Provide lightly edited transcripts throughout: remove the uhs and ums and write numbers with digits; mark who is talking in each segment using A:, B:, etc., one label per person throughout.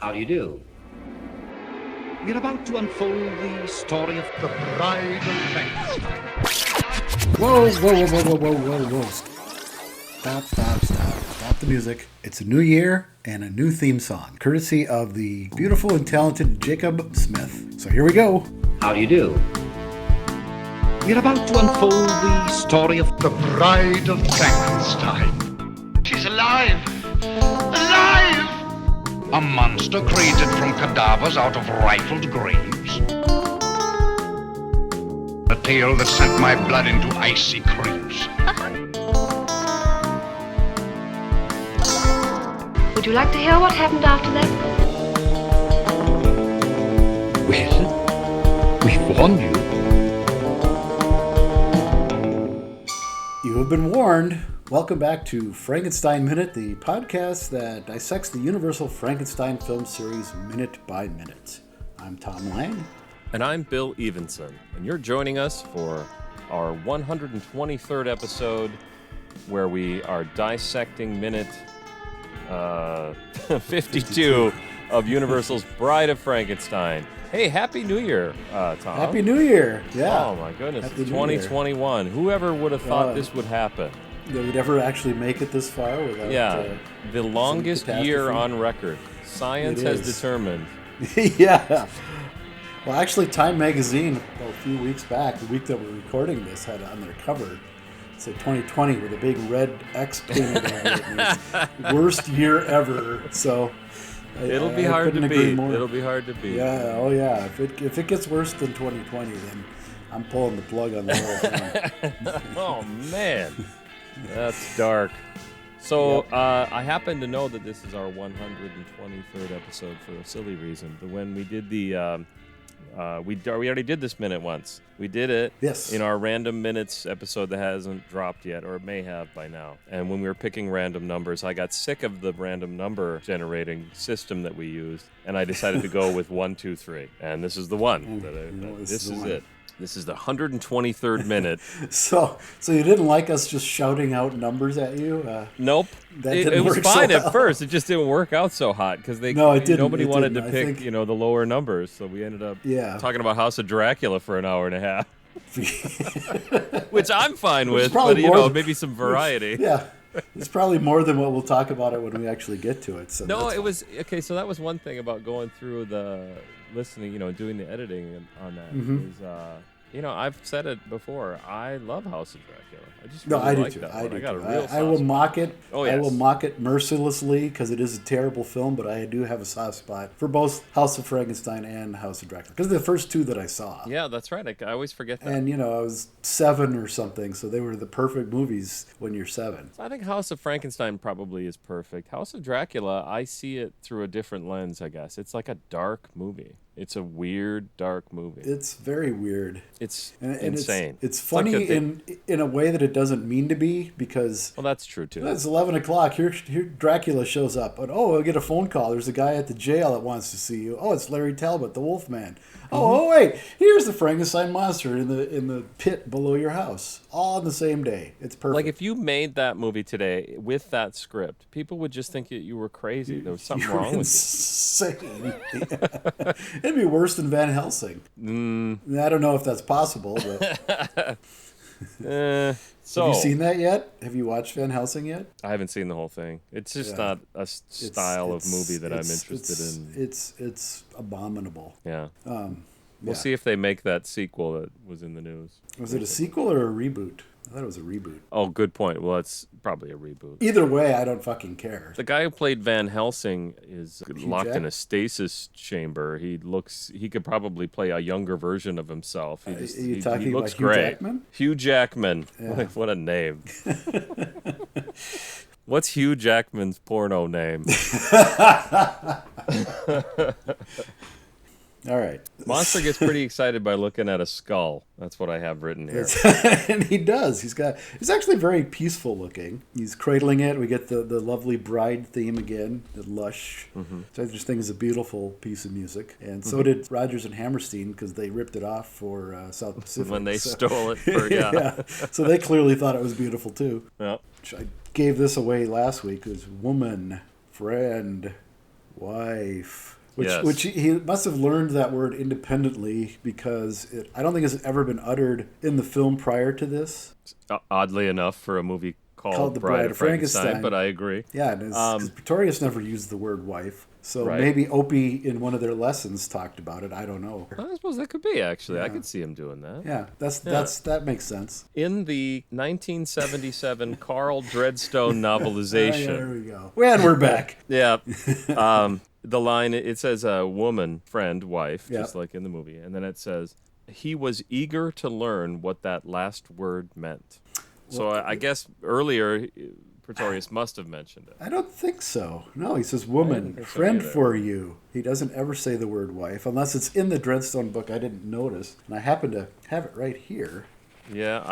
A: How do you do? We're about to unfold the story of the Bride of Frankenstein.
B: Whoa, whoa, whoa, whoa, whoa, whoa, whoa, whoa. Stop the music. It's a new year and a new theme song, courtesy of the beautiful and talented Jacob Smith. So here we go.
A: How do you do? We're about to unfold the story of the Bride of Frankenstein. She's alive! Alive! A monster created from cadavers out of rifled graves. A tale that sent my blood into icy creeps.
C: Would you like to hear what happened after that?
A: Well, we've warned you.
B: You have been warned. Welcome back to Frankenstein Minute, the podcast that dissects the Universal Frankenstein film series minute by minute. I'm Thom Lang.
D: And I'm Bill Evenson, and you're joining us for our 123rd episode where we are dissecting minute 52 of Universal's Bride of Frankenstein. Hey, Happy New Year, Thom.
B: Happy New Year. Yeah.
D: Oh, my goodness.
B: Happy
D: It's
B: New Year.
D: 2021. Whoever would have thought this would happen?
B: That we'd ever actually make it this far without...
D: The longest year
B: catastrophe.
D: on record. Science
B: It
D: has
B: is.
D: determined.
B: Yeah. Well, actually, Time Magazine, a few weeks back, the week that we're recording this, had on their cover, said 2020 with a big red X painted on it. And it's worst year ever. So
D: It'll be
B: I
D: hard
B: couldn't
D: to
B: agree
D: beat.
B: more.
D: It'll be hard to beat.
B: Yeah. Oh, yeah. If it gets worse than 2020, then I'm pulling the plug on the whole thing.
D: Oh, man. That's dark. So I happen to know that this is our 123rd episode for a silly reason. When we did the, we already did this minute once. We did it
B: Yes.
D: in our random minutes episode that hasn't dropped yet, or it may have by now. And when we were picking random numbers, I got sick of the random number generating system that we used, and I decided to go with 1, 2, 3. And this is the one. This is it. This is the 123rd minute.
B: So you didn't like us just shouting out numbers at you?
D: Nope.
B: That
D: It
B: didn't
D: was
B: work
D: fine
B: so
D: at
B: well.
D: first. It just didn't work out so hot because
B: No, it didn't.
D: nobody
B: It
D: wanted
B: didn't.
D: to
B: I
D: pick,
B: think-
D: the lower numbers. So we ended up talking about House of Dracula for an hour and a half, which I'm fine with,
B: probably
D: but
B: more than-
D: maybe some variety.
B: Yeah. It's probably more than what we'll talk about it when we actually get to it. So
D: No,
B: that's
D: it
B: fine.
D: was okay. So that was one thing about going through the listening, doing the editing on that.
B: Mm-hmm.
D: Is, I've said it before. I love House of Dracula. I just
B: No,
D: really
B: I do
D: like
B: too.
D: that
B: I
D: one.
B: do
D: I got
B: too.
D: a real
B: I will
D: soft
B: mock it.
D: Oh,
B: I will
D: yes.
B: mock it mercilessly because it is a terrible film, but I do have a soft spot for both House of Frankenstein and House of Dracula because they're the first two that I saw.
D: Yeah, that's right. I always forget that.
B: And, I was 7 or something, so they were the perfect movies when you're 7.
D: I think House of Frankenstein probably is perfect. House of Dracula, I see it through a different lens, I guess. It's like a dark movie. It's a weird, dark movie.
B: It's very weird.
D: It's
B: And
D: insane.
B: It's
D: like
B: funny
D: that they-
B: in a way that it doesn't mean to be because
D: Well, that's true, too.
B: it's 11 o'clock. Here Dracula shows up. And, I get a phone call. There's a guy at the jail that wants to see you. Oh, it's Larry Talbot, the Wolfman. Oh, wait. Here's the Frankenstein monster in the pit below your house. All on the same day. It's perfect.
D: Like, if you made that movie today with that script, people would just think that you were crazy. There was something
B: You're
D: wrong with
B: insane. It'd be worse than Van Helsing. I don't know if that's possible, but
D: you. So,
B: have you seen that yet? Have you watched Van Helsing yet?
D: I haven't seen the whole thing. It's just
B: Yeah.
D: not a style of movie that I'm interested
B: it's,
D: in.
B: It's abominable.
D: Yeah.
B: Yeah.
D: We'll see if they make that sequel that was in the news.
B: Was it a sequel or a reboot? I thought it was a reboot.
D: Oh, good point. Well, it's probably a reboot.
B: Either way, I don't fucking care.
D: The guy who played Van Helsing is locked in
B: Jack-
D: a stasis chamber. He could probably play a younger version of himself.
B: Are you talking
D: looks
B: about Hugh
D: great.
B: Jackman?
D: Hugh Jackman.
B: Yeah.
D: What a name. What's Hugh Jackman's porno name?
B: All right.
D: Monster gets pretty excited by looking at a skull. That's what I have written here.
B: And he does. He's actually very peaceful looking. He's cradling it. We get the lovely Bride theme again, the lush. So I just think is a beautiful piece of music. And so did Rodgers and Hammerstein because they ripped it off for South Pacific.
D: When they
B: So-
D: stole it for, yeah.
B: So they clearly thought it was beautiful too.
D: Yeah.
B: I gave this away last week. It was woman, friend, wife. Which he must have learned that word independently because I don't think it's ever been uttered in the film prior to this.
D: Oddly enough, for a movie called
B: The
D: Bride of Frankenstein, but I agree.
B: Yeah, because Pretorius never used the word wife. So
D: Right.
B: maybe Opie in one of their lessons talked about it. I don't know.
D: I suppose that could be, actually. I could see him doing that.
B: Yeah, that makes sense.
D: In the 1977 Carl Dreadstone
B: Oh, yeah,
D: novelization.
B: there we go. And we're back.
D: Yeah. The line, it says woman, friend, wife,
B: Yeah.
D: just like in the movie. And then it says, he was eager to learn what that last word meant. So I guess earlier, Pretorius must have mentioned it.
B: I don't think so. No, he says woman,
D: think so
B: friend
D: either.
B: for you. He doesn't ever say the word wife, unless it's in the Dreadstone book I didn't notice. And I happen to have it right here.
D: Yeah,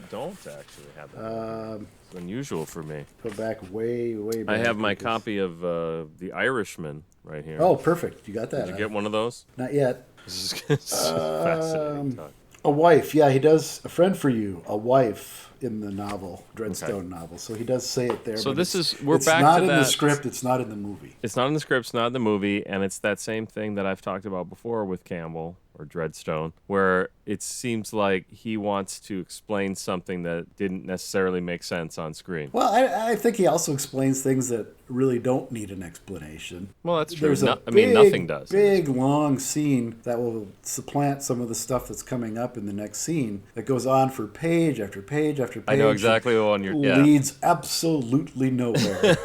D: don't actually have that. It's unusual for me.
B: Go back way back.
D: I have my
B: with this.
D: copy of The Irishman right here.
B: Oh, perfect. You got that.
D: Did you get one of those?
B: Not yet.
D: This is fascinating talk.
B: A wife. Yeah, he does. A friend for you. A wife in the novel, Dreadstone novel. So he does say it there.
D: So
B: but
D: this
B: it's-
D: is- we're
B: it's
D: back
B: not
D: to
B: in the
D: that.
B: script. It's not in the movie.
D: It's not in the script, it's not in the movie, and it's that same thing that I've talked about before with Campbell or Dreadstone, where it seems like he wants to explain something that didn't necessarily make sense on screen.
B: Well, I think he also explains things that really don't need an explanation.
D: Well, that's true.
B: There's a
D: Nothing does.
B: big, long scene that will supplant some of the stuff that's coming up in the next scene that goes on for page after page after page.
D: I know exactly the one you're. Yeah.
B: Leads absolutely nowhere.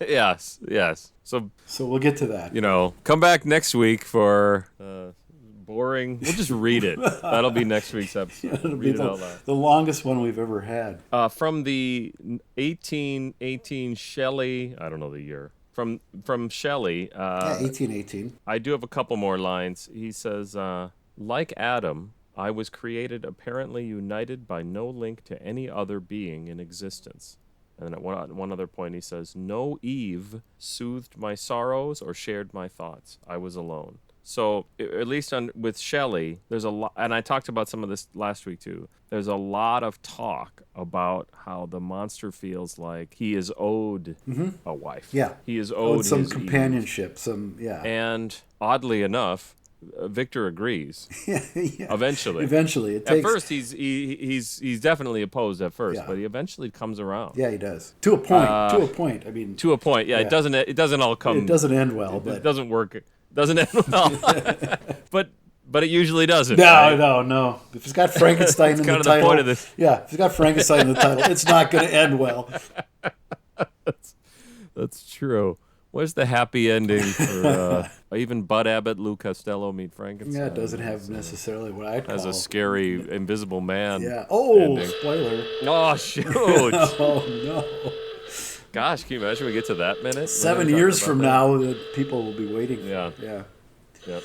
D: Yes. So
B: So we'll get to that.
D: come back next week for boring. We'll just read it. That'll be next week's episode.
B: It'll be
D: Read it out loud.
B: the longest one we've ever had.
D: From the 1818 Shelley, I don't know the year. From Shelley,
B: Yeah, 1818.
D: I do have a couple more lines. He says, like Adam, I was created apparently united by no link to any other being in existence. And then at one other point he says, no Eve soothed my sorrows or shared my thoughts. I was alone. So at least with Shelley, there's a lot, and I talked about some of this last week too. There's a lot of talk about how the monster feels like he is owed a wife.
B: Yeah.
D: He is owed
B: some
D: his Eve.
B: companionship, yeah.
D: And oddly enough, Victor agrees.
B: Yeah.
D: Eventually.
B: It
D: At
B: takes.
D: first, he's definitely opposed at first,
B: Yeah.
D: but he eventually comes around.
B: Yeah, he does. To a point. I mean,
D: To a point, yeah.
B: Yeah.
D: It doesn't all come.
B: it doesn't end well,
D: It
B: but
D: doesn't work. Doesn't end well. but it usually doesn't.
B: no,
D: right?
B: no. If it's got Frankenstein in the
D: kind of the
B: title,
D: point of this.
B: yeah, if it's got Frankenstein in the title, it's not going to end well.
D: That's true. What's the happy ending for even Bud Abbott, Lou Costello meet Frankenstein?
B: Yeah, it doesn't have necessarily what I'd call.
D: Has a scary invisible man.
B: Yeah. Oh,
D: ending.
B: spoiler.
D: Oh shoot!
B: Oh no.
D: Gosh, can you imagine we get to that minute?
B: 7 years from now, the people will be waiting.
D: Yeah.
B: Yeah.
D: Yep.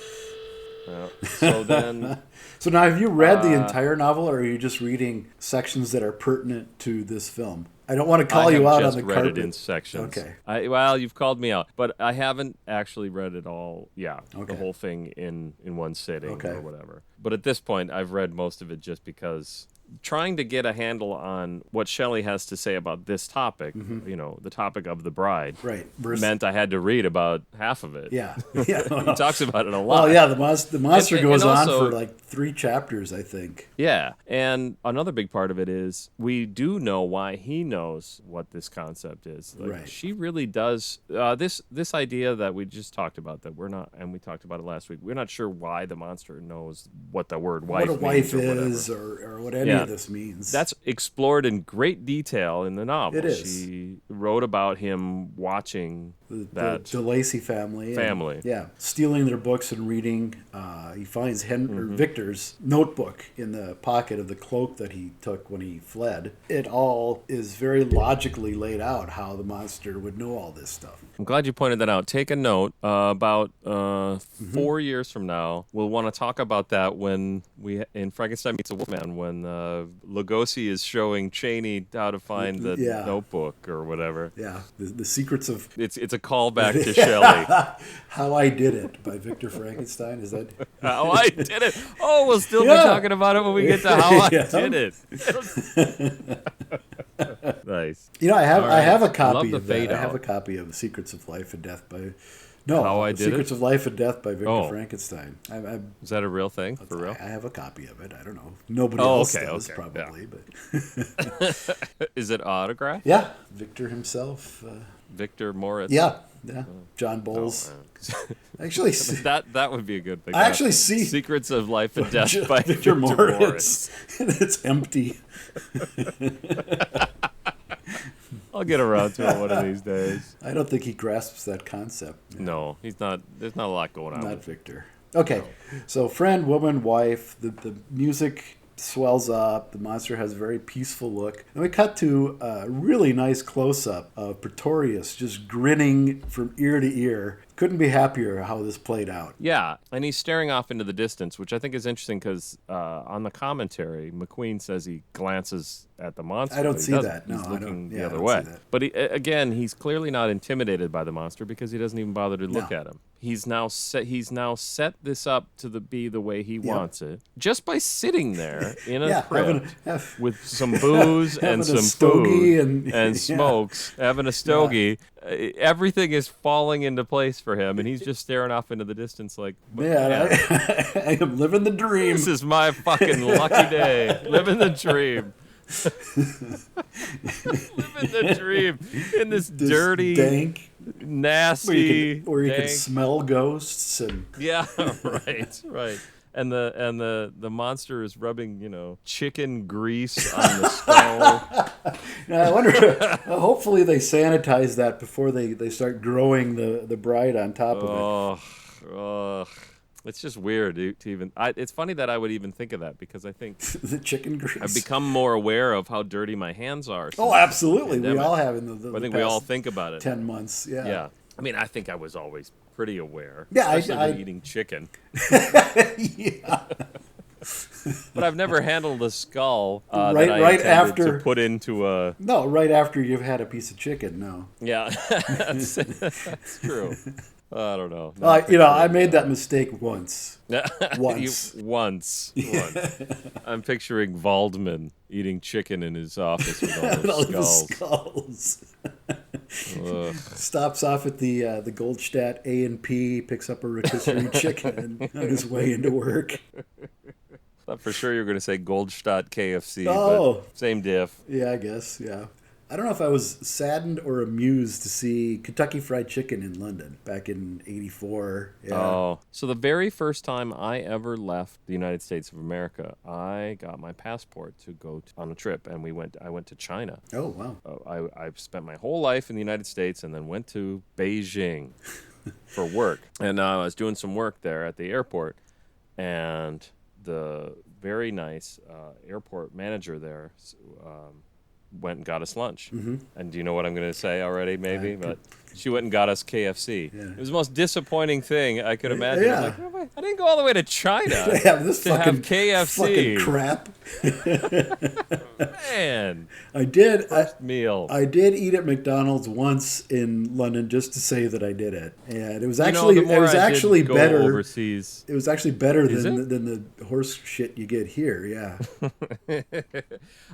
D: Yeah. So then,
B: So now, have you read the entire novel, or are you just reading sections that are pertinent to this film? I don't want to call you out on the
D: read
B: carpet.
D: it in sections.
B: Okay.
D: Well, you've called me out, but I haven't actually read it all. Yeah,
B: Okay.
D: the whole thing in one sitting
B: Okay.
D: or whatever. But at this point, I've read most of it just because trying to get a handle on what Shelley has to say about this topic, the topic of the bride,
B: Right.
D: meant I had to read about half of it.
B: Yeah. Yeah.
D: He talks about it a lot.
B: Well, yeah, the monster
D: And-
B: goes
D: and
B: on
D: also-
B: for like 3 chapters, I think.
D: Yeah, and another big part of it is we do know why he knows what this concept is. Like,
B: Right.
D: She really does. This idea that we just talked about, that we're not, and we talked about it last week. We're not sure why the monster knows what the word wife
B: What a wife
D: means or whatever.
B: is, or what any
D: Yeah.
B: of this means.
D: That's explored in great detail in the novel.
B: It is.
D: She wrote about him watching
B: the DeLacy family.
D: Family.
B: Stealing their books and reading. He finds
D: Mm-hmm.
B: Victor's notebook in the pocket of the cloak that he took when he fled. It all is very logically laid out how the monster would know all this stuff.
D: I'm glad you pointed that out. Take a note. About
B: Mm-hmm.
D: 4 years from now, we'll want to talk about that when in Frankenstein Meets a Wolfman, when Lugosi is showing Cheney how to find the
B: Yeah.
D: notebook or whatever.
B: Yeah, the secrets of
D: It's a callback to Shelley.
B: How I Did It by Victor Frankenstein. Is that?
D: How I did it. Oh, we'll still
B: Yeah.
D: be talking about it when we get to how I
B: Yeah.
D: did it. Nice.
B: You know, I have
D: All
B: I have a
D: right.
B: copy
D: Love the
B: of that.
D: fade
B: I have
D: out.
B: a copy of Secrets of Life and Death by No,
D: How I Did
B: Secrets
D: It?
B: of Life and Death by Victor
D: Oh.
B: Frankenstein.
D: Is that a real thing? For real?
B: I have a copy of it. I don't know. Nobody
D: Oh,
B: else
D: okay,
B: does,
D: okay,
B: probably. But
D: Is it autograph?
B: yeah, Victor himself.
D: Victor Moritz?
B: Yeah. John
D: Oh,
B: Bowles.
D: man.
B: Actually,
D: That would be a good thing.
B: I actually see
D: Secrets of Life and Death by
B: Victor
D: Morris.
B: Moritz. It's empty.
D: I'll get around to it one of these days.
B: I don't think he grasps that concept.
D: No, he's not. There's not a lot going on.
B: Not Victor. Okay, so friend, woman, wife. The music swells up. The monster has a very peaceful look. And we cut to a really nice close-up of Pretorius just grinning from ear to ear. Couldn't be happier how this played out.
D: Yeah, and he's staring off into the distance, which I think is interesting because on the commentary, McQueen says he glances at the monster.
B: I don't
D: but he
B: see
D: doesn't.
B: that. No,
D: He's
B: I
D: looking
B: don't.
D: the
B: Yeah, I
D: other
B: don't
D: way.
B: see that.
D: But again, he's clearly not intimidated by the monster because he doesn't even bother to look
B: No.
D: at him. He's now set this up to be the way he wants it, just by sitting there in a crypt with some booze
B: having
D: and
B: a
D: some
B: stogie
D: food and smokes, having a stogie. Everything is falling into place for him, and he's just staring off into the distance like,
B: Man, I am living the dream.
D: this is my fucking lucky day. Living the dream. Living the dream in this dirty,
B: dank,
D: nasty,
B: where you can
D: dank-
B: smell ghosts and
D: Yeah, right. And the monster is rubbing, chicken grease on the skull.
B: Now, I wonder. Hopefully, they sanitize that before they start growing the bride on top of
D: Oh, it's just weird to even. It's funny that I would even think of that because I think
B: it. The chicken grease.
D: I've become more aware of how dirty my hands are.
B: Oh,
D: since
B: absolutely.
D: the
B: We
D: pandemic.
B: all have in the
D: I think
B: past
D: we all think about it.
B: 10 months. Yeah.
D: Yeah. I mean, I think I was always pretty aware.
B: Yeah,
D: especially when
B: I-
D: eating chicken.
B: Yeah.
D: But I've never handled a skull
B: Right-
D: that I
B: right
D: intended
B: after-
D: to put into a.
B: No, right after you've had a piece of chicken. No.
D: Yeah, that's true. I don't know.
B: I made that mistake once.
D: Once. Once. I'm picturing Waldman eating chicken in his office with all
B: All
D: those
B: the
D: skulls.
B: skulls. Stops off at the Goldstadt A&P, picks up a rotisserie chicken on his way into work.
D: Thought for sure you were going to say Goldstadt KFC,
B: Oh.
D: but same diff.
B: Yeah, I guess. Yeah. I don't know if I was saddened or amused to see Kentucky Fried Chicken in London back in '84. Yeah.
D: Oh, so the very first time I ever left the United States of America, I got my passport to go on a trip, and I went to China.
B: Oh, wow.
D: I've spent my whole life in the United States and then went to Beijing for work. And I was doing some work there at the airport, and the very nice airport manager there went and got us lunch. Mm-hmm. And do you know what I'm going to say already, maybe? But she went and got us KFC. Yeah. It was the most disapponing thing I could imagine.
B: Yeah.
D: I was like, I didn't go all the way to China
B: They have this
D: to
B: fucking
D: have KFC.
B: fucking crap.
D: Man,
B: I did
D: meal.
B: I did eat at McDonald's once in London just to say that I did it, and it was
D: the
B: actually
D: more I did go
B: better.
D: overseas.
B: It was actually better
D: Is
B: than the horse shit you get here. Yeah.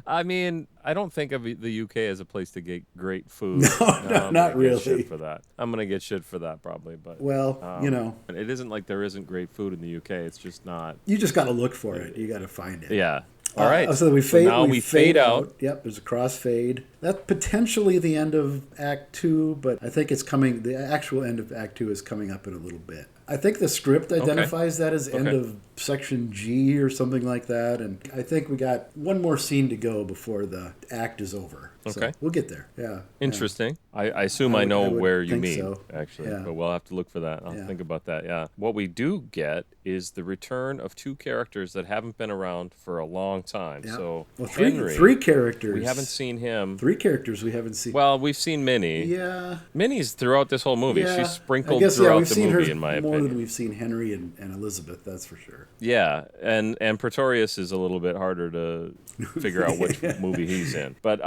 D: I mean, I don't think of the UK as a place to get great food.
B: No,
D: I'm
B: not
D: gonna
B: really.
D: Get shit for that. I'm gonna get shit for that probably, but
B: Well,
D: it isn't like there isn't great food in the UK. It's just not.
B: you just got to look for it. You got to find it.
D: Yeah. All right.
B: So we fade.
D: now we fade out.
B: Yep. There's a crossfade. That's potentially the end of Act 2, but I think it's coming. The actual end of Act 2 is coming up in a little bit. I think the script identifies that as end of Section G or something like that, and I think we got one more scene to go before the act is over. So
D: Okay.
B: we'll get there. Yeah.
D: Interesting. I assume I
B: I
D: know
B: would
D: where you
B: think
D: mean,
B: so.
D: actually,
B: Yeah.
D: but we'll have to look for that. I'll
B: Yeah.
D: think about that, yeah. What we do get is the return of two characters that haven't been around for a long time.
B: Yeah.
D: So,
B: Well,
D: Henry,
B: three characters.
D: we haven't seen him.
B: 3 characters we haven't seen.
D: Well, we've seen Minnie.
B: Yeah.
D: Minnie's throughout this whole movie.
B: Yeah.
D: She's sprinkled
B: I guess,
D: throughout
B: we've
D: the
B: seen
D: movie,
B: her
D: in my
B: more
D: opinion.
B: than we've seen Henry and Elizabeth, that's for sure.
D: Yeah, and Pretorius is a little bit harder to figure out which movie he's in. But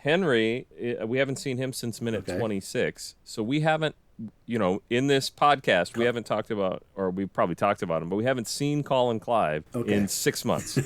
D: Henry, we haven't seen him since minute 26. So we haven't, in this podcast, we haven't talked about, or we probably talked about him, but we haven't seen Colin Clive in 6 months.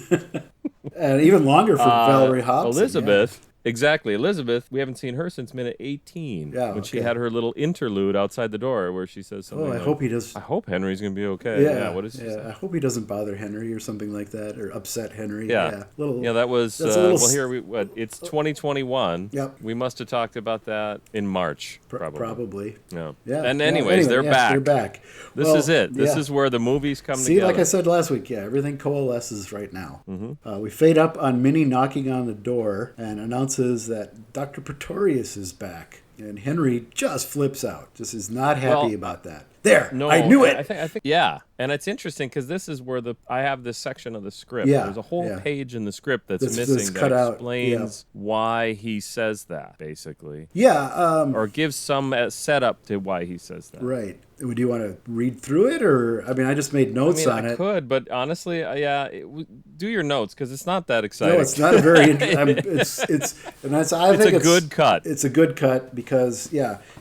B: And even longer for Valerie Hobson.
D: Elizabeth Exactly. Elizabeth, we haven't seen her since minute 18.
B: Yeah,
D: when she
B: okay.
D: had her little interlude outside the door where she says something
B: Oh, I
D: like,
B: hope he does.
D: I hope Henry's going to be okay.
B: Yeah,
D: what does she say?
B: I hope he doesn't bother Henry or something like that, or upset Henry.
D: Yeah. That was,
B: that's a little
D: well, here, it's 2021.
B: Yep.
D: We must have talked about that in March, probably.
B: Probably.
D: Yeah.
B: Yeah.
D: And
B: yeah,
D: anyways,
B: anyway,
D: they're
B: yes,
D: back.
B: They're back.
D: This
B: Well,
D: is it. This
B: yeah.
D: is where the movies come
B: See,
D: together.
B: like I said last week, yeah, everything coalesces right now. Mm-hmm. We fade up on Minnie knocking on the door and announces that Dr. Pretorius is back. And Henry just flips out, just is not happy about that. There,
D: No,
B: I knew it.
D: I think, yeah, and it's interesting because this is where I have this section of the script.
B: Yeah,
D: There's a whole
B: yeah.
D: page in the script that's
B: That's
D: missing
B: cut
D: that
B: out,
D: explains why he says that, basically,
B: Yeah,
D: or gives some setup to why he says that.
B: right. Would you want to read through it, or I mean, I just made notes on
D: I
B: it.
D: could, but honestly, do your notes because it's not that exciting.
B: No, it's not a very. And that's. I
D: It's
B: think
D: a good cut.
B: It's a good cut because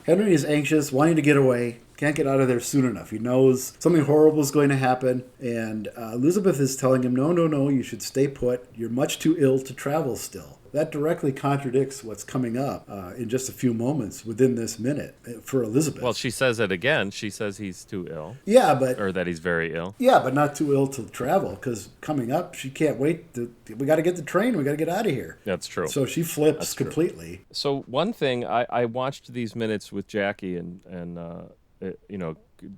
B: Henry is anxious, wanting to get away. Can't get out of there soon enough. He knows something horrible is going to happen, and Elizabeth is telling him, no, you should stay put. You're much too ill to travel still. That directly contradicts what's coming up in just a few moments within this minute for Elizabeth.
D: Well, she says it again. She says he's too ill.
B: Yeah, but...
D: Or that he's very ill.
B: Yeah, but not too ill to travel, because coming up, she can't wait. We got to get the train. We got to get out of here.
D: That's true.
B: So she flips completely.
D: So one thing, I watched these minutes with Jackie and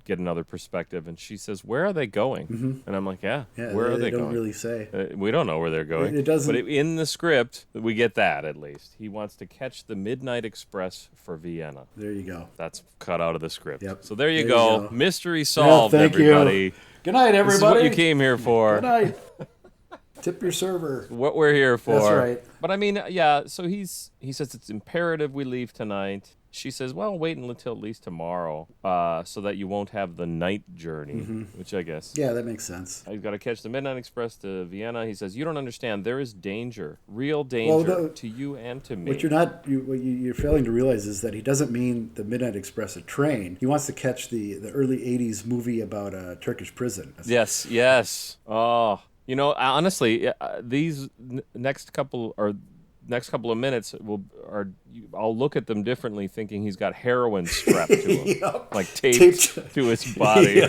D: get another perspective, and she says, "Where are they going?" Mm-hmm. And I'm like, "Yeah, where are they going?"
B: They don't really say.
D: We don't know where they're going.
B: It doesn't.
D: But in the script, we get that at least. He wants to catch the Midnight Express for Vienna.
B: There you go.
D: That's cut out of the script.
B: Yep.
D: So there you go.
B: go.
D: Mystery solved,
B: thank
D: everybody.
B: you. Good night, everybody.
D: This is what you came here for.
B: Good night. Tip your server.
D: What we're here for.
B: That's right.
D: But I mean, so he says it's imperative we leave tonight. She says, well, wait until at least tomorrow so that you won't have the night journey, which I guess.
B: Yeah, that makes sense.
D: I've got to catch the Midnight Express to Vienna. He says, you don't understand. There is danger, real danger to you and to me.
B: What you're failing to realize is that he doesn't mean the Midnight Express, a train. He wants to catch the early 80s movie about a Turkish prison.
D: Yes. Oh, honestly, these next couple of minutes I'll look at them differently, thinking he's got heroin strapped to him,
B: Yep.
D: like taped to his body.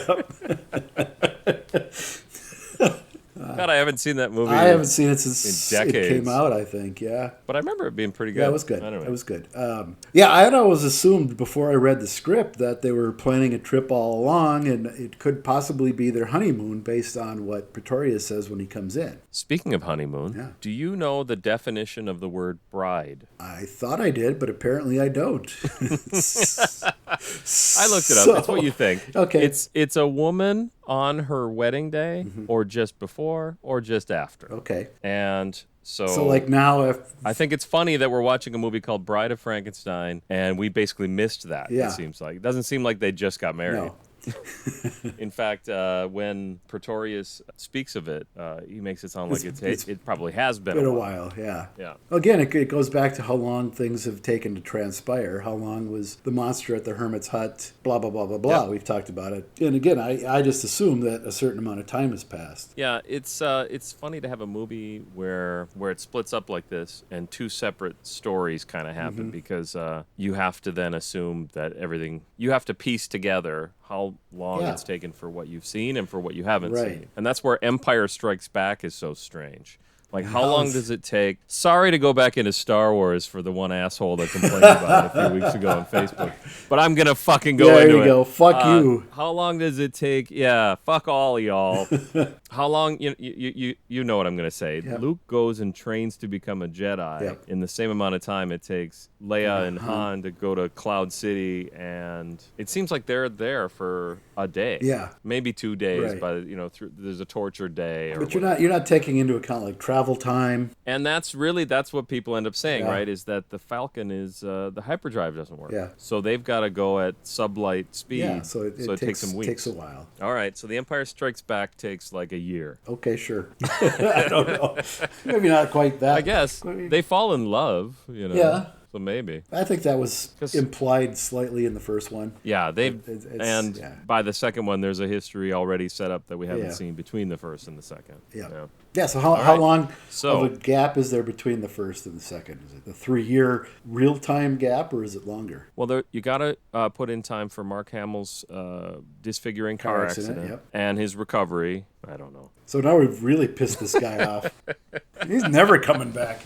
D: God, I haven't seen that movie.
B: I haven't seen it since
D: in decades.
B: It came out, I think, yeah.
D: But I remember it being pretty good.
B: Yeah, it was good.
D: Anyway.
B: It was good. I had always assumed before I read the script that they were planning a trip all along, and it could possibly be their honeymoon based on what Pretorius says when he comes in.
D: Speaking of honeymoon, do you know the definition of the word bride?
B: I thought I did, but apparently I don't.
D: I looked it up. It's what you think.
B: Okay.
D: It's a woman on her wedding day, or just before, or just after.
B: Okay.
D: And
B: so like now,
D: I think it's funny that we're watching a movie called Bride of Frankenstein, and we basically missed that.
B: Yeah.
D: It seems like it doesn't seem like they just got married.
B: No.
D: In fact, when Pretorius speaks of it, he makes it sound like it probably has been
B: a while. Yeah.
D: Yeah.
B: Again, it goes back to how long things have taken to transpire. How long was the monster at the hermit's hut? Blah blah blah blah blah.
D: Yeah.
B: We've talked about it. And again, I just assume that a certain amount of time has passed.
D: Yeah, it's funny to have a movie where it splits up like this and two separate stories kind of happen because you have to then assume that you have to piece together how long it's taken for what you've seen and for what you haven't seen. And that's where Empire Strikes Back is so strange. Like, how long does it take? Sorry to go back into Star Wars for the one asshole that complained about it a few weeks ago on Facebook. But I'm going to fucking go into it.
B: There you go. Fuck you.
D: How long does it take? Yeah, fuck all y'all. How long? You know what I'm going to say.
B: Yep.
D: Luke goes and trains to become a Jedi in the same amount of time it takes Leia and Han to go to Cloud City, and it seems like they're there for a day.
B: Yeah.
D: Maybe 2 days,
B: Right.
D: but there's a torture day.
B: But you're not taking into account like travel time.
D: And that's what people end up saying,
B: Yeah.
D: right? Is that the Falcon is the hyperdrive doesn't work.
B: Yeah.
D: So they've got to go at sublight speed.
B: Yeah, so it
D: takes some weeks.
B: Takes a while.
D: All right, so The Empire Strikes Back takes like a year.
B: Okay, sure. I don't know. Maybe not quite that.
D: I guess they fall in love,
B: Yeah.
D: So maybe.
B: I think that was
D: 'Cause-
B: implied slightly in the first one.
D: Yeah,
B: It's- yeah.
D: by the second one, there's a history already set up that we haven't
B: Yeah.
D: seen between the first and the second.
B: Yeah. Yeah, so how
D: right.
B: long
D: So-
B: of a gap is there between the first and the second? Is it the 3-year real-time gap, or is it longer?
D: Well, you got to put in time for Mark Hamill's disfiguring car accident
B: yep.
D: and his recovery. I don't know.
B: So now we've really pissed this guy off. He's never coming back.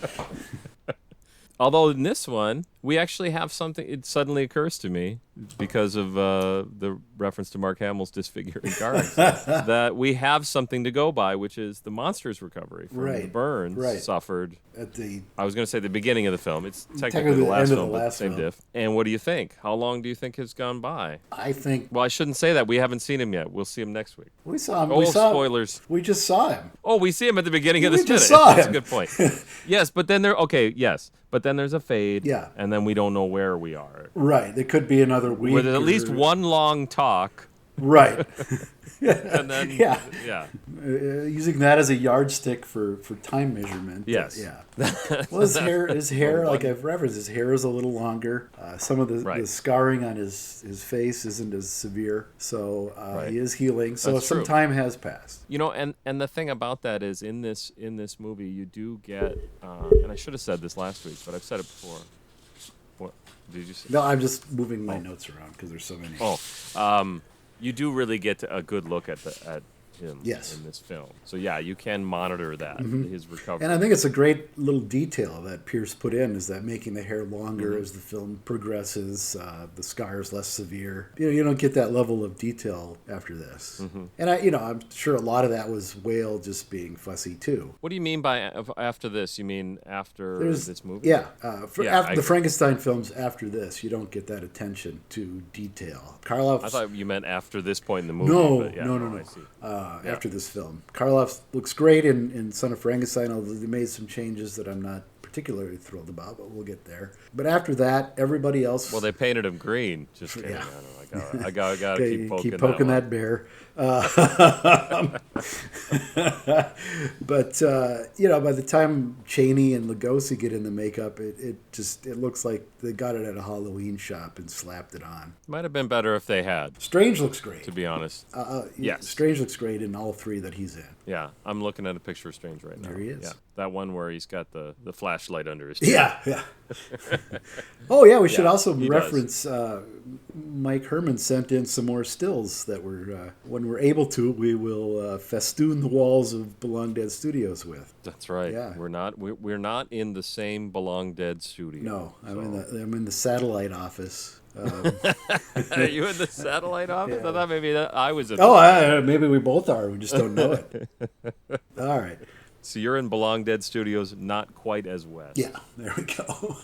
D: Although in this one, we actually have something. It suddenly occurs to me because of the reference to Mark Hamill's disfiguring car accident, that we have something to go by, which is the monster's recovery from the burns suffered.
B: At the
D: I was going to say the beginning of the film. It's technically
B: Technically
D: the
B: the
D: last
B: end of
D: film,
B: the
D: but
B: last
D: same
B: film.
D: diff. And what do you think? How long do you think has gone by?
B: I think
D: Well, I shouldn't say that. We haven't seen him yet. We'll see him next week.
B: we saw him.
D: Oh, spoilers.
B: We just saw him.
D: Oh, we see him at the beginning of
B: We
D: this minute.
B: just saw
D: That's a
B: him.
D: good point. Yes, but then but then there's a fade.
B: Yeah.
D: And then we don't know where we are.
B: Right. It could be another week.
D: Where there's at
B: or-
D: least one long talk.
B: Right.
D: And then,
B: Yeah.
D: Yeah.
B: Using that as a yardstick for time measurement.
D: Yes.
B: Yeah. Well, his hair, like I've referenced, his hair is a little longer. Some of the scarring on his face isn't as severe, so he is healing. So
D: That's
B: some
D: true.
B: time has passed.
D: You know, and the thing about that is in this movie you do get, and I should have said this last week, but I've said it before. What did you say?
B: No, I'm just moving my notes around because there's so many.
D: You do really get a good look at him
B: Yes.
D: in this film. So yeah, you can monitor that, his recovery.
B: And I think it's a great little detail that Pierce put in, is that making the hair longer as the film progresses, the scars less severe. You don't get that level of detail after this. And I'm sure a lot of that was Whale just being fussy too.
D: What do you mean by after this? You mean after this movie?
B: Yeah,
D: Yeah,
B: after the Frankenstein films, after this, you don't get that attention to detail. Karloff.
D: I thought you meant after this point in the movie.
B: No,
D: but yeah,
B: no.
D: I see.
B: After this film, Karloff looks great in Son of Frankenstein, although they made some changes that I'm not particularly thrilled about, but we'll get there. But after that, everybody else.
D: Well, they painted him green. Just kidding.
B: Yeah.
D: I gotta keep poking
B: that bear. But by the time Chaney and Lugosi get in the makeup, it looks like they got it at a Halloween shop and slapped it on.
D: Might have been better if they had,
B: Strange looks great.
D: to be honest. Yes.
B: Strange looks great in all three that he's in.
D: Yeah, I'm looking at a picture of Strange right now.
B: There he is.
D: Yeah, that one where he's got the flashlight under his chin.
B: Yeah. Oh, yeah, we should
D: Yeah,
B: also
D: he
B: reference Mike Herman sent in some more stills that when we're able to, we will festoon the walls of Belong Dead Studios with.
D: That's right.
B: Yeah.
D: We're not in the same Belong Dead studio.
B: No, I'm in the satellite office.
D: Are you in the satellite office?
B: Yeah.
D: I thought maybe I was in.
B: Maybe we both are. We just don't know it. All right.
D: So you're in Belong Dead Studios, not quite as west.
B: Yeah, there we go.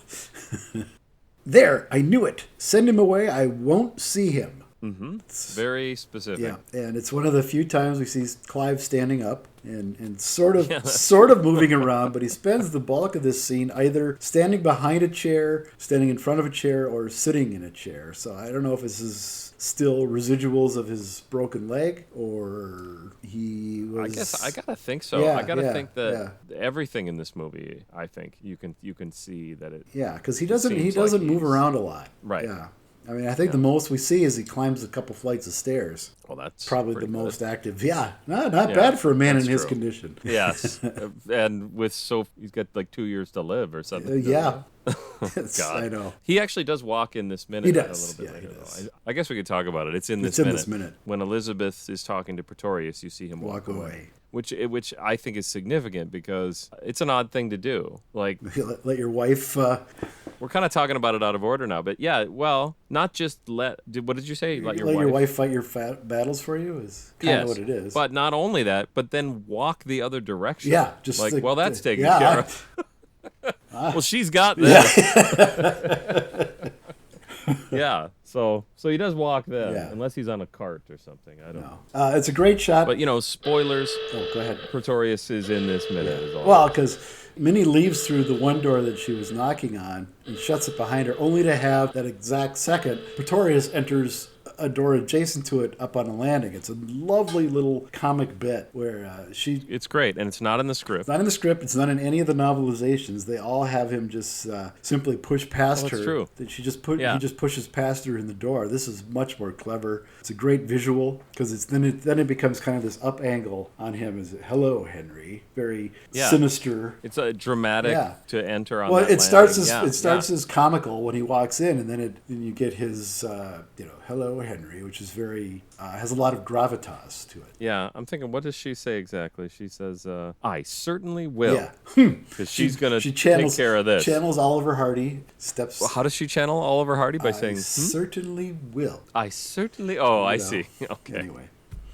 B: There, I knew it. Send him away. I won't see him.
D: Very specific.
B: Yeah, and it's one of the few times we see Clive standing up and sort of moving around, but he spends the bulk of this scene either standing behind a chair, standing in front of a chair, or sitting in a chair. So I don't know if this is still residuals of his broken leg, or he was...
D: I guess I gotta think so.
B: Yeah,
D: I gotta
B: yeah,
D: think that everything in this movie, I think you can see that it.
B: Yeah, because he doesn't
D: seems
B: move
D: like he's-
B: around a lot.
D: Right.
B: Yeah. I mean, I think the most we see is he climbs a couple flights of stairs.
D: Well, that's
B: Probably the
D: pretty good.
B: most active. Yeah, not bad for a man in
D: that's
B: his
D: true.
B: condition.
D: Yes, and he's got like 2 years to live or something.
B: Yeah.
D: God.
B: I know.
D: He actually does walk in this minute.
B: He does.
D: A little bit
B: Yeah, he
D: later,
B: does.
D: though. I guess we could talk about it. It's in this minute. When Elizabeth is talking to Pretorius, you see him walk away. Which I think is significant because it's an odd thing to do. Like,
B: Let your wife...
D: we're kind of talking about it out of order now, but yeah, well, not just what did you say? Let
B: your wife fight your battles for you is kind of what it is.
D: But not only that, but then walk the other direction.
B: Yeah, just
D: like,
B: like
D: well, that's taken
B: yeah,
D: care of. Well, she's got this. Yeah. So he does walk then, unless he's on a cart or something. I don't know.
B: It's a great shot.
D: But spoilers.
B: Oh, go ahead.
D: Pretorius is in this minute. Is all.
B: Well, because Minnie leaves through the one door that she was knocking on and shuts it behind her, only to have that exact second Pretorius enters a door adjacent to it up on the landing. It's a lovely little comic bit where
D: It's great, and it's not in the script.
B: It's not in the script. It's not in any of the novelizations. They all have him just simply push past her.
D: That's true.
B: That he just pushes past her in the door. This is much more clever. It's a great visual because then it becomes kind of this up angle on him as hello Henry, very sinister.
D: It's a dramatic to enter on.
B: Well,
D: that
B: it starts
D: landing.
B: as comical when he walks in, and then you get his hello Henry, which is very has a lot of gravitas to it.
D: Yeah, I'm thinking, what does she say exactly? She says, "I certainly will,"
B: Yeah.
D: because she's gonna take
B: channels,
D: care of this.
B: Channels Oliver Hardy steps.
D: Well, how does she channel Oliver Hardy by saying,
B: certainly will.
D: "I certainly"? Oh, I see. Okay.
B: Anyway,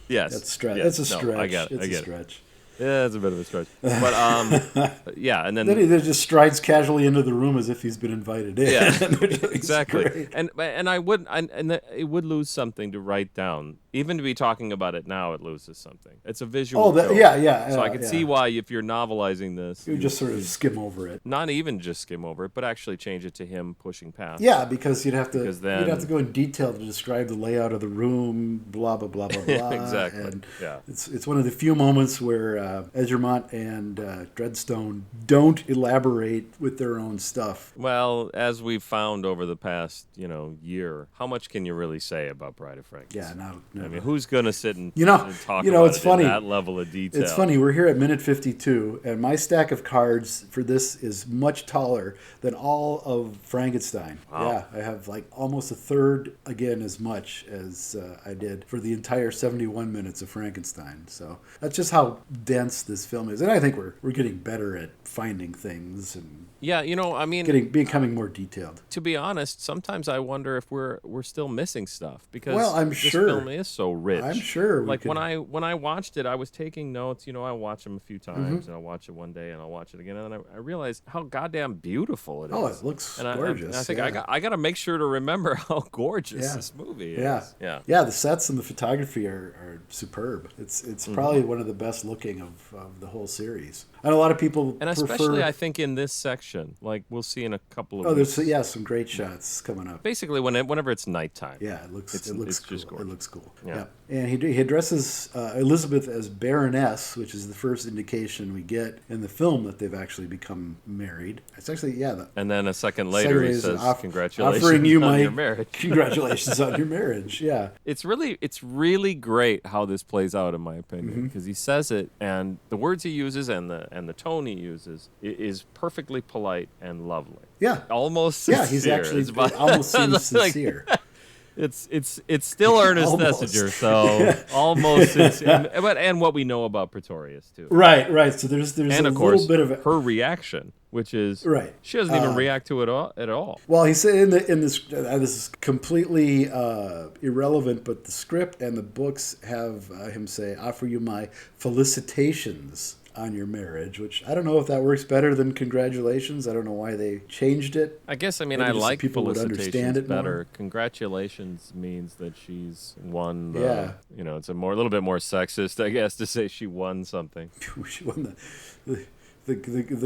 D: Yes.
B: that's stretch.
D: Yes.
B: That's a stretch.
D: No, I get it.
B: It's a stretch.
D: Yeah, it's a bit of a stretch. But yeah, and then
B: Then he just strides casually into the room as if he's been invited in.
D: Yeah,
B: Which is
D: exactly.
B: great.
D: And it would lose something to write down. Even to be talking about it now, it loses something. It's a visual.
B: Oh,
D: joke.
B: yeah.
D: So I can see why if you're novelizing this,
B: You just sort of skim over it.
D: not even just skim over it, but actually change it to him pushing past.
B: Yeah, because you'd have to
D: Because
B: go in detail to describe the layout of the room, blah blah blah blah blah.
D: Exactly.
B: And
D: Yeah.
B: it's one of the few moments where Egermont and Dreadstone don't elaborate with their own stuff.
D: Well, as we've found over the past, year, how much can you really say about Bride of Frankenstein?
B: Yeah, no.
D: I mean, who's going to sit and
B: You know-
D: and talk
B: you know,
D: about
B: it's
D: it
B: funny.
D: in that level of detail?
B: It's funny, we're here at minute 52, and my stack of cards for this is much taller than all of Frankenstein.
D: Wow.
B: Yeah, I have like almost a third, again, as much as I did for the entire 71 minutes of Frankenstein. So that's just how dense this film is. And I think we're getting better at finding things and
D: Yeah, I mean,
B: becoming more detailed.
D: to be honest, sometimes I wonder if we're still missing stuff because
B: Well, I'm
D: this
B: sure.
D: film is so rich.
B: I'm sure we
D: Like
B: could-
D: when I watched it, I was taking notes. I watch them a few
B: Mm-hmm.
D: times, and I'll watch it one day, and I'll watch it again, and then I realized how goddamn beautiful it is.
B: Oh, it looks
D: and
B: gorgeous.
D: I think
B: yeah.
D: I got to make sure to remember how gorgeous
B: Yeah.
D: this movie is.
B: Yeah.
D: Yeah.
B: The sets and the photography are superb. It's
D: Mm-hmm.
B: probably one of the best looking of the whole series. And a lot of people
D: And especially, I think in this section, like we'll see in a couple of weeks.
B: there's some great shots coming up.
D: Basically, whenever it's nighttime.
B: Yeah, it looks
D: It's
B: cool.
D: just
B: It
D: gorgeous.
B: looks cool.
D: Yeah.
B: And he addresses Elizabeth as Baroness, which is the first indication we get in the film that they've actually become married. It's actually
D: And then a second later, he says, "Congratulations
B: offering you
D: on
B: my
D: your marriage."
B: congratulations on your marriage. Yeah.
D: It's really great how this plays out, in my opinion, because he says it, and the words he uses and the tone he uses is perfectly polite and lovely.
B: Yeah.
D: Almost sincere.
B: Yeah, he's actually
D: It's about-
B: almost seems
D: like-
B: sincere.
D: It's still Ernest
B: Almost.
D: Thesiger, so almost sincere. And what we know about Pretorius too.
B: Right. So there's
D: And
B: a
D: of course,
B: little bit of
D: her reaction, which is
B: Right.
D: she doesn't even react to it at all.
B: Well, he said in this this is completely irrelevant, but the script and the books have him say, "Offer you my felicitations on your marriage," which I don't know if that works better than congratulations. I don't know why they changed it.
D: I guess,
B: Maybe
D: I
B: just so
D: like
B: people would understand
D: felicitations
B: it more.
D: better. Congratulations means that she's won.
B: Yeah.
D: It's a little bit more sexist, I guess, to say she won something.
B: She won the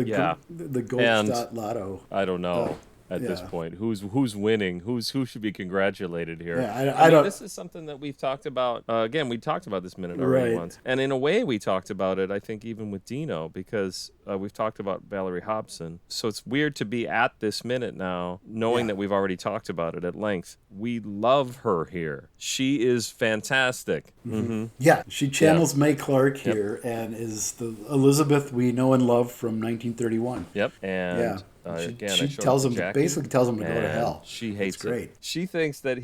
D: Yeah.
B: the
D: And-
B: Goldstadt Lotto.
D: I don't know at this
B: yeah.
D: point who's winning, who should be congratulated here.
B: Yeah,
D: I mean,
B: don't-
D: this is something that we've talked about. Again, we talked about this minute already
B: Right.
D: once, and in a way, we talked about it. I think even with Dino, because we've talked about Valerie Hobson. So it's weird to be at this minute now, knowing
B: Yeah.
D: that we've already talked about it at length. We love her here. She is fantastic. Mm-hmm.
B: Yeah, she channels May Clark here and is the Elizabeth we know and love from 1931.
D: Yep. And
B: Yeah.
D: again, I
B: she
D: showed
B: tells
D: it
B: him
D: to Jackie,
B: basically tells him to go to
D: and
B: hell.
D: She hates
B: It's great.
D: it. She thinks that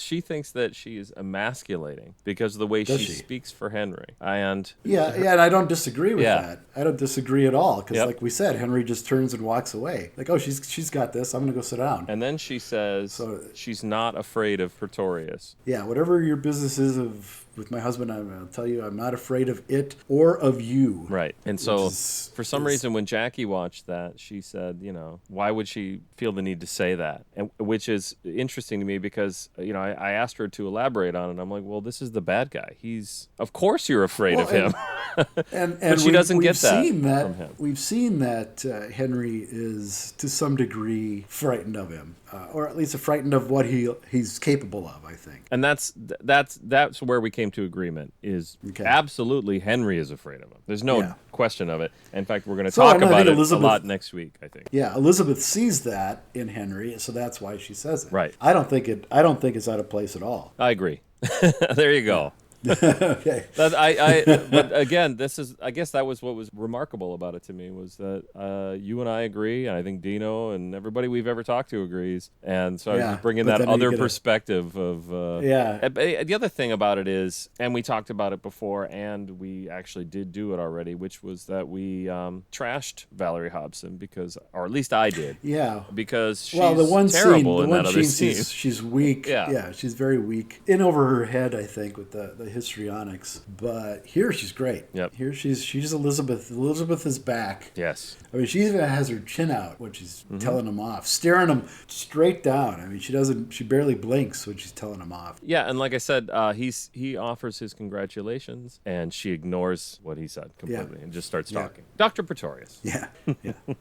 D: she thinks that she is emasculating because of the way
B: Does
D: she
B: she?
D: speaks for Henry. And
B: Yeah, and I don't disagree with
D: Yeah.
B: that. I don't disagree at all because,
D: Yep.
B: like we said, Henry just turns and walks away. Like, oh, she's got this. I'm gonna go sit down.
D: and then she says
B: So-
D: she's not afraid of Pretorius.
B: Yeah, whatever your business is of with my husband, I'll tell you, I'm not afraid of it or of you.
D: Right. And so for some reason, when Jackie watched that, she said, why would she feel the need to say that? And which is interesting to me because, I asked her to elaborate on it. I'm like, well, this is the bad guy. Of course you're afraid of him.
B: And
D: but she doesn't get that from him.
B: We've seen that Henry is, to some degree, frightened of him. Or at least frightened of what he's capable of, I think.
D: And that's where we came to agreement, is absolutely Henry is afraid of him. There's no question of it. In fact, we're going to talk about it a lot next week, I think.
B: Yeah, Elizabeth sees that in Henry, so that's why she says it.
D: Right.
B: I don't think it's out of place at all.
D: I agree. There you go.
B: Okay.
D: But again, I guess that was what was remarkable about it to me, was that you and I agree, and I think Dino and everybody we've ever talked to agrees. And so I was just bringing that other perspective of... The other thing about it is, and we talked about it before, and we actually did do it already, which was that we trashed Valerie Hobson or at least I did.
B: Yeah.
D: Because she's
B: the one
D: terrible
B: scene,
D: in that other scene.
B: She's weak. Yeah, she's very weak. In over her head, I think, with the histrionics. But here she's great.
D: Yep.
B: Here she's Elizabeth. Elizabeth is back.
D: Yes.
B: I mean, she even has her chin out when she's telling him off, staring him straight down. I mean, she barely blinks when she's telling him off.
D: Yeah, and like I said, he offers his congratulations, and she ignores what he said completely and just starts talking. Dr. Pretorius.
B: Yeah.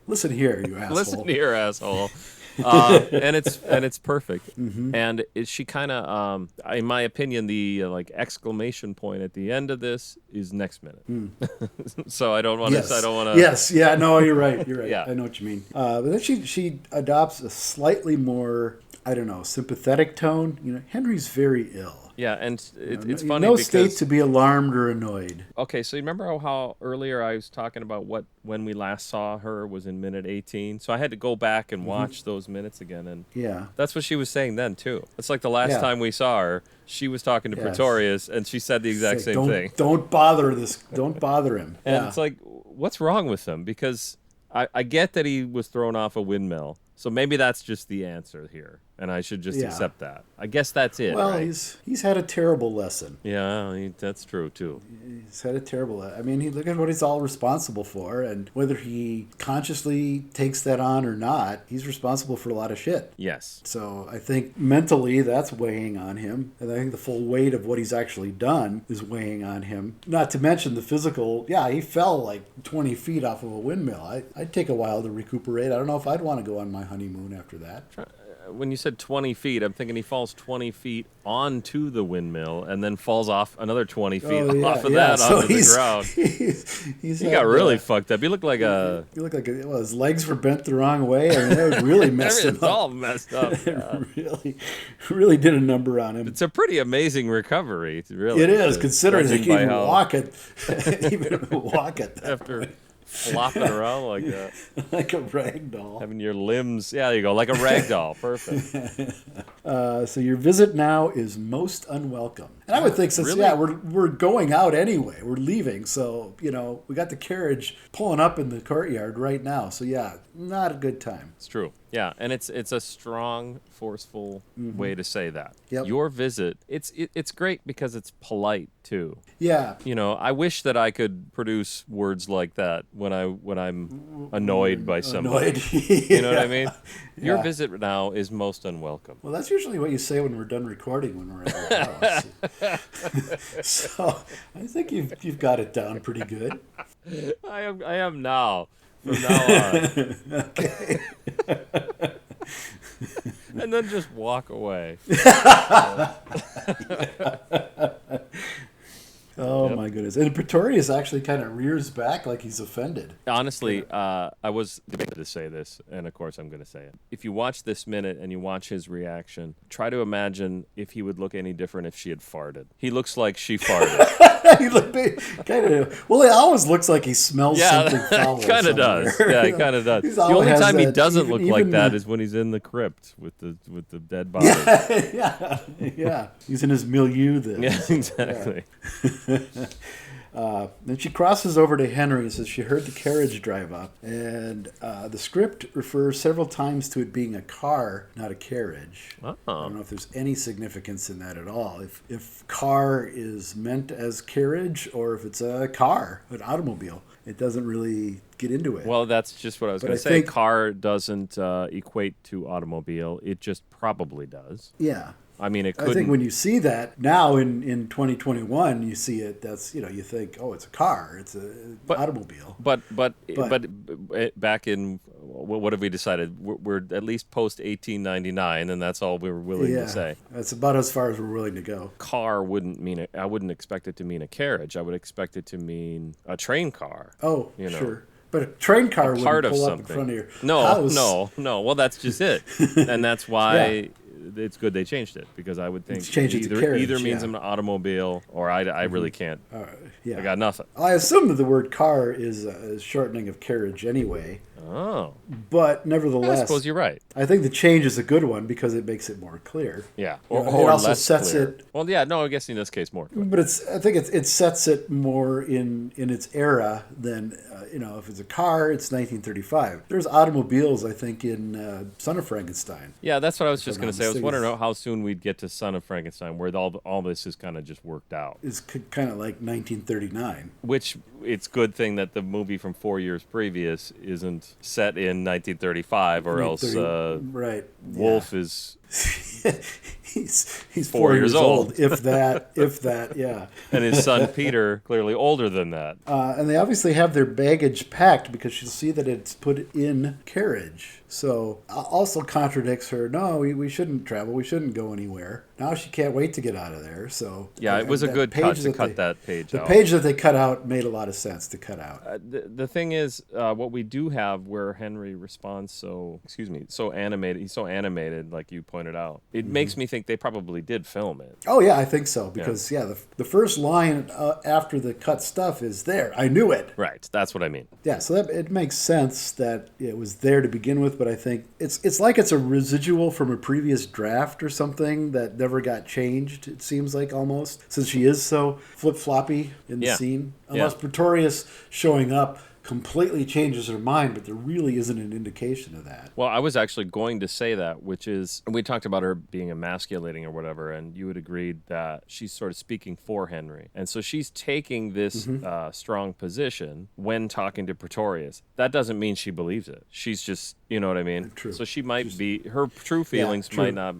B: Listen here, you asshole.
D: Listen here, asshole. And it's perfect. And she kind of, in my opinion, the exclamation point at the end of this is next minute. So I don't want to. I don't want to.
B: Yes. Yeah. No, you're right. You're right.
D: Yeah.
B: I know what you mean. But then she adopts a slightly more, I don't know, sympathetic tone. Henry's very ill.
D: Yeah, and it's funny
B: no
D: because...
B: state to be alarmed or annoyed.
D: Okay, so you remember how earlier I was talking about when we last saw her was in minute 18? So I had to go back and watch those minutes again, and that's what she was saying then, too. It's like the last time we saw her, she was talking to Pretorius, and she said the exact same thing.
B: Don't bother Don't bother him.
D: And it's like, what's wrong with him? Because I get that he was thrown off a windmill, so maybe that's just the answer here. And I should just accept that. I guess that's it.
B: Well,
D: right?
B: he's had a terrible lesson.
D: Yeah, that's true too.
B: He's had a terrible. I mean, look at what he's all responsible for, and whether he consciously takes that on or not, he's responsible for a lot of shit.
D: Yes.
B: So I think mentally that's weighing on him, and I think the full weight of what he's actually done is weighing on him. Not to mention the physical. Yeah, he fell like 20 feet off of a windmill. I'd take a while to recuperate. I don't know if I'd want to go on my honeymoon after that.
D: When you said 20 feet, I'm thinking he falls 20 feet onto the windmill and then falls off another 20 feet off of that onto the ground. He got really fucked up. He looked like
B: his legs were bent the wrong way. I mean, that really messed him up.
D: It's all messed up.
B: really did a number on him.
D: It's a pretty amazing recovery, really.
B: It is, considering he can even walk it.
D: After flopping around like that.
B: Like a rag doll.
D: Having your limbs, there you go, like a rag doll. Perfect.
B: So your visit now is most unwelcome. And I would think since, we're going out anyway. We're leaving. So, we got the carriage pulling up in the courtyard right now. So, not a good time.
D: It's true. Yeah, and it's a strong, forceful way to say that.
B: Yep.
D: Your visit, it's great because it's polite too.
B: Yeah.
D: I wish that I could produce words like that when I'm annoyed by somebody. You know what I mean? Your visit now is most unwelcome.
B: Well, that's usually what you say when we're done recording when we're at your house. So I think you've got it down pretty good.
D: I am now. From now on.
B: Okay.
D: And then just walk away.
B: Oh, my goodness. And Pretorius actually kind of rears back like he's offended.
D: Honestly, I was debating to say this, and of course I'm going to say it. If you watch this minute and you watch his reaction, try to imagine if he would look any different if she had farted. He looks like she farted.
B: He kind of. Well, it always looks like he smells something foul.
D: It kind of does. Yeah, it kind of does. The only time he doesn't look like that is when he's in the crypt with the dead body.
B: Yeah. He's in his milieu then.
D: Yeah, exactly.
B: Yeah. Then she crosses over to Henry and says she heard the carriage drive up. And the script refers several times to it being a car, not a carriage.
D: Oh.
B: I don't know if there's any significance in that at all. If car is meant as carriage or if it's a car, an automobile. It doesn't really get into it.
D: Well, that's just what I was going to say. Car doesn't equate to automobile. It just probably does.
B: Yeah.
D: I mean, it could.
B: I think when you see that now in 2021, you see it. That's you think, oh, it's a car, it's an automobile.
D: But back in what have we decided? We're at least post 1899, and that's all we were willing to say.
B: That's about as far as we're willing to go.
D: Car wouldn't mean I wouldn't expect it to mean a carriage. I would expect it to mean a train car.
B: Oh, sure. But a train car would pull up in front of your house.
D: No. Well, that's just it, and that's why. It's good they changed it because I would think either means an automobile or I really can't. I got nothing.
B: I assume that the word car is a shortening of carriage anyway.
D: Oh.
B: But nevertheless,
D: I suppose you're right.
B: I think the change is a good one because it makes it more clear.
D: Yeah.
B: Or it also
D: less
B: sets
D: clear.
B: it.
D: Well, yeah, no, I guess in this case more.
B: But I think it sets it more in its era than if it's a car, it's 1935. There's automobiles, I think, in Son of Frankenstein.
D: Yeah, that's what I was just going to say. I was wondering how soon we'd get to Son of Frankenstein, where all this is kind of just worked out.
B: It's kind of like 1939.
D: Which it's good thing that the movie from 4 years previous isn't set in 1935, or else
B: right.
D: Wolf is.
B: he's 4 years old, if that, yeah.
D: And his son Peter clearly older than that.
B: And they obviously have their baggage packed because you'll see that it's put in carriage. So also contradicts her. No, we shouldn't travel. We shouldn't go anywhere. Now she can't wait to get out of there. So
D: yeah, it was a good cut to cut that page out.
B: The page that they cut out made a lot of sense to cut out.
D: The thing is, what we do have where Henry responds so animated. He's so animated, like you pointed out. It makes me think they probably did film it.
B: Oh yeah, I think so because the first line after the cut stuff is there. I knew it.
D: Right, that's what I mean.
B: Yeah, so it makes sense that it was there to begin with, but I think it's like it's a residual from a previous draft or something that never got changed. It seems like almost since she is so flip-floppy in the scene, unless Pretorius showing up completely changes her mind, but there really isn't an indication of that.
D: Well, I was actually going to say that, which is, we talked about her being emasculating or whatever, and you had agreed that she's sort of speaking for Henry. And so she's taking this strong position when talking to Pretorius. That doesn't mean she believes it. She's just, you know what I mean?
B: True.
D: So she might her true feelings might not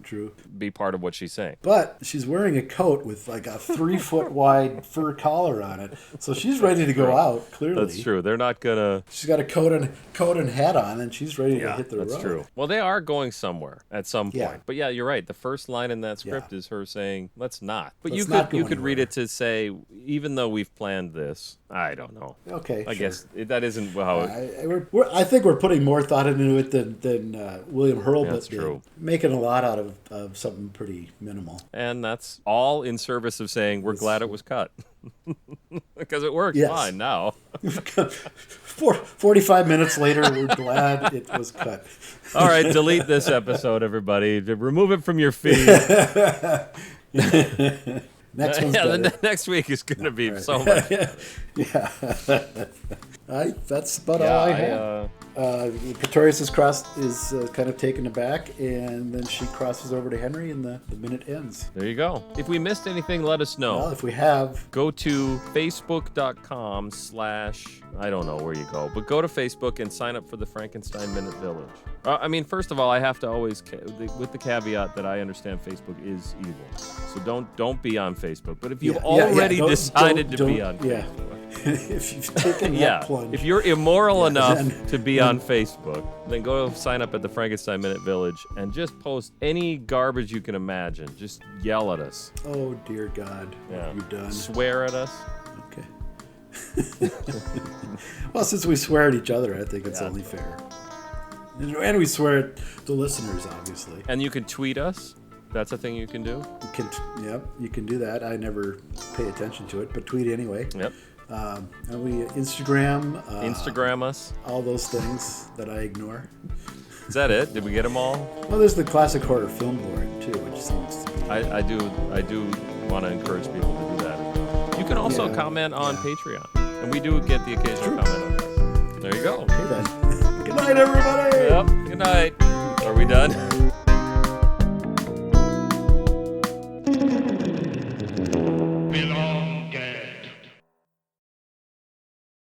D: be part of what she's saying.
B: But she's wearing a coat with like a 3-foot wide fur collar on it. So she's ready to go out, clearly.
D: That's true. They're not gonna.
B: She's got a coat and hat on, and she's ready to hit the road.
D: That's true. Well, they are going somewhere at some point.
B: Yeah.
D: But yeah, you're right. The first line in that script is her saying, "Let's not." But
B: Let's
D: you could read it to say, even though we've planned this, I don't know.
B: Okay,
D: I guess that isn't how.
B: I think we're putting more thought into it than William Hurlbut did.
D: True.
B: Making a lot out of something pretty minimal.
D: And that's all in service of saying we're glad it was cut. Because it works fine now.
B: 45 minutes later, we're glad it was cut.
D: All right, delete this episode, everybody. Remove it from your feed.
B: Next one's better.
D: The next week is going to be so much.
B: That's about all I have. Pretorius' cross is kind of taken aback, and then she crosses over to Henry, and the minute ends.
D: There you go. If we missed anything, let us know.
B: Well, if we have,
D: go to facebook.com/ I don't know where you go, but go to Facebook and sign up for the Frankenstein Minute Village. First of all, I have to always, with the caveat that I understand Facebook is evil. So don't be on Facebook. But if you've already decided to be on Facebook.
B: If you've taken that plunge.
D: If you're immoral enough to be on Facebook, then go sign up at the Frankenstein Minute Village and just post any garbage you can imagine. Just yell at us.
B: Oh, dear God. What have you done?
D: Swear at us.
B: Okay. Well, since we swear at each other, I think it's only fair. And we swear at the listeners, obviously.
D: And you can tweet us. That's a thing you can do.
B: You can do that. I never pay attention to it, but tweet anyway.
D: Yep.
B: And we Instagram.
D: Instagram us.
B: All those things that I ignore.
D: Is that it? Did we get them all?
B: Well, there's the Classic Horror Film Board too, which seems to be.
D: I do want to encourage people to do that. You can also comment on Patreon, and we do get the occasional comment on that. There you go.
B: Okay then. Good night, everybody.
D: Yep. Good night. Are we done?